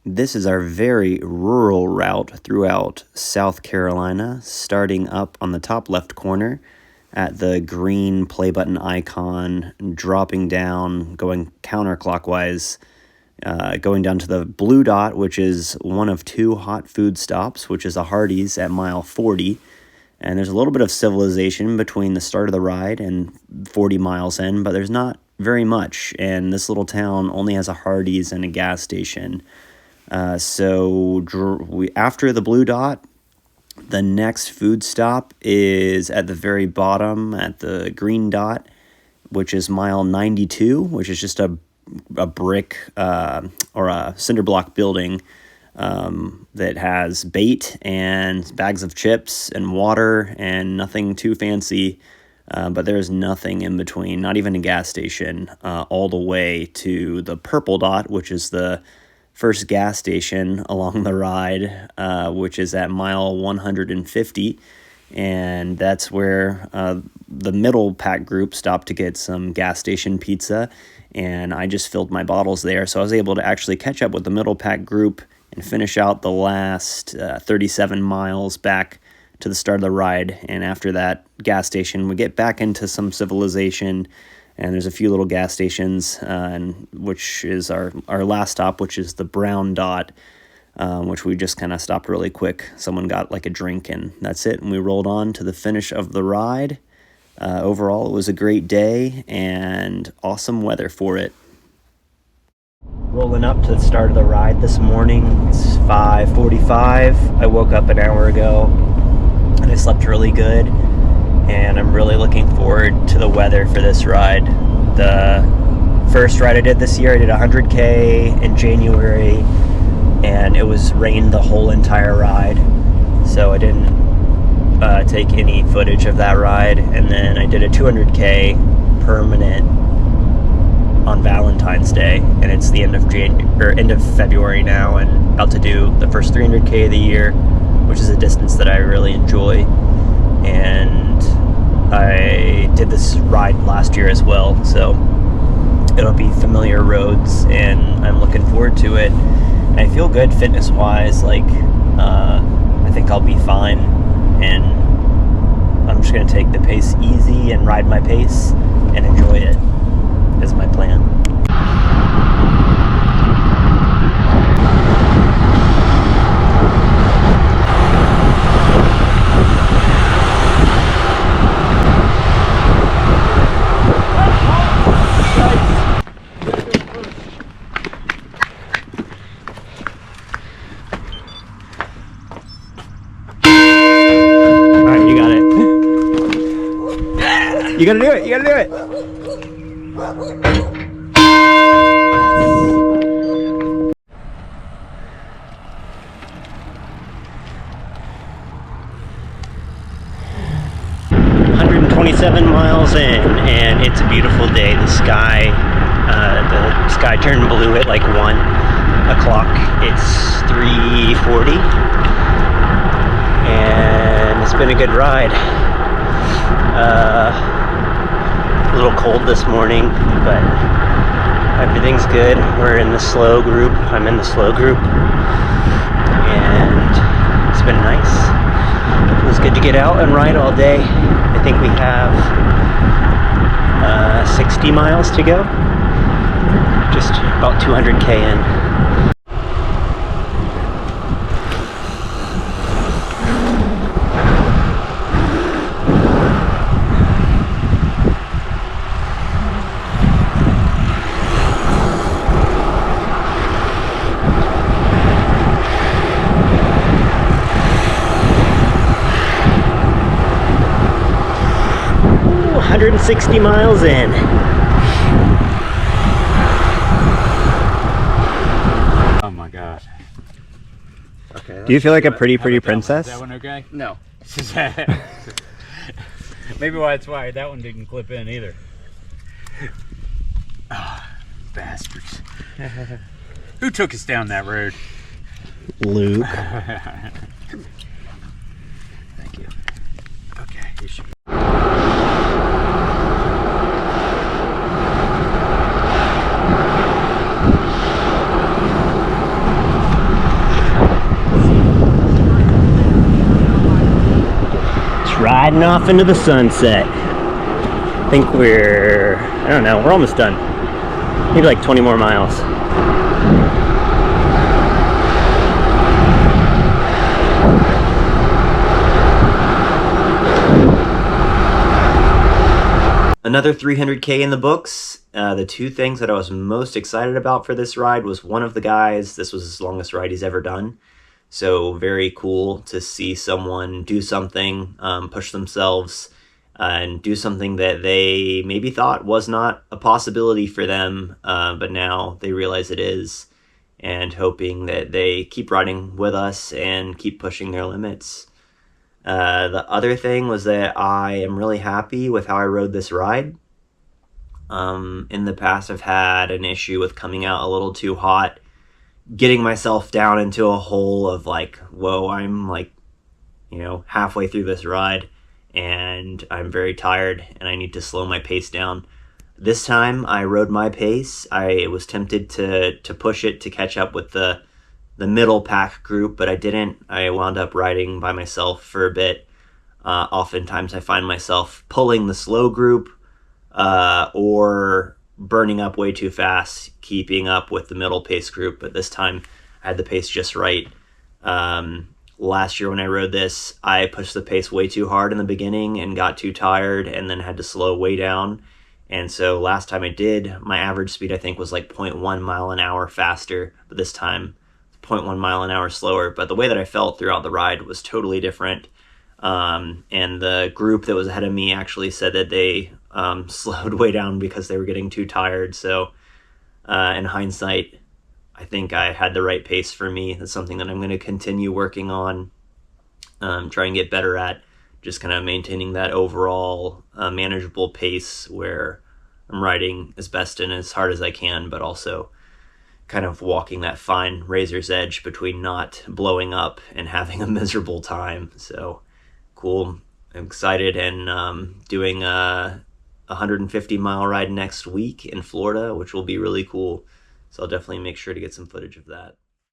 This is our very rural route throughout South Carolina, starting up on the top left corner at the green play button icon, dropping down, going counterclockwise, going down to the blue dot, which is one of two hot food stops, which is a Hardee's at mile 40. And there's a little bit of civilization between the start of the ride and 40 miles in, but there's not very much. And this little town only has a Hardee's and a gas station. So after the blue dot, the next food stop is at the very bottom at the green dot, which is mile 92, which is just a brick or a cinder block building that has bait and bags of chips and water and nothing too fancy. But there's nothing in between, not even a gas station, all the way to the purple dot, which is the first gas station along the ride, which is at mile 150. And that's where the middle pack group stopped to get some gas station pizza. And I just filled my bottles there. So I was able to actually catch up with the middle pack group and finish out the last 37 miles back to the start of the ride. And after that gas station, we get back into some civilization. And there's a few little gas stations, and which is our last stop, which is the brown dot, which we just kind of stopped really quick. Someone got like a drink, and that's it. And we rolled on to the finish of the ride. Overall, it was a great day and awesome weather for it. Rolling up to the start of the ride this morning. It's 5:45. I woke up an hour ago, and I slept really good. And I'm really looking forward to the weather for this ride. The first ride I did this year, I did 100K in January, and it was rained the whole entire ride. So I didn't take any footage of that ride. And then I did a 200K permanent on Valentine's Day, and it's the end of February now, and about to do the first 300K of the year, which is a distance that I really enjoy. And I did this ride last year as well, so it'll be familiar roads, and I'm looking forward to it. And I feel good fitness-wise. I think I'll be fine, and I'm just going to take the pace easy and ride my pace and enjoy it is my plan. You gotta do it, you gotta do it. "127 miles in, and it's a beautiful day. The sky turned blue at like 1 o'clock. It's 3:40, and it's been a good ride. A little cold this morning, but everything's good. We're in the slow group. I'm in the slow group, and it's been nice. It was good to get out and ride all day. I think we have 60 miles to go. Just about 200K in. Ooh, 160 miles in. Oh my god. Okay. Do you feel like a pretty princess? Is that one okay? No. Maybe that's why that one didn't clip in either. Oh, bastards. Who took us down that road? Luke. Thank you. Okay, you should. riding off into the sunset. I think I don't know, we're almost done. Maybe like 20 more miles. Another 300K in the books. The two things that I was most excited about for this ride was one of the guys, this was his longest ride he's ever done. So very cool to see someone do something, push themselves, and do something that they maybe thought was not a possibility for them, but now they realize it is, and hoping that they keep riding with us and keep pushing their limits. The other thing was that I am really happy with how I rode this ride. In the past, I've had an issue with coming out a little too hot, getting myself down into a hole of like, whoa, I'm like, halfway through this ride and I'm very tired and I need to slow my pace down. This time I rode my pace. I was tempted to push it to catch up with the middle pack group, but I didn't. I wound up riding by myself for a bit. Oftentimes I find myself pulling the slow group or burning up way too fast, keeping up with the middle pace group, but this time I had the pace just right. Last year when I rode this, I pushed the pace way too hard in the beginning and got too tired and then had to slow way down. And so last time I did, my average speed I think was like 0.1 mile an hour faster, but this time 0.1 mile an hour slower. But the way that I felt throughout the ride was totally different. And the group that was ahead of me actually said that they slowed way down because they were getting too tired. So in hindsight, I think I had the right pace for me. That's something that I'm going to continue working on, try and get better at, just kind of maintaining that overall manageable pace where I'm riding as best and as hard as I can, but also kind of walking that fine razor's edge between not blowing up and having a miserable time. So cool. I'm excited, and doing a 150-mile ride next week in Florida, which will be really cool. So I'll definitely make sure to get some footage of that.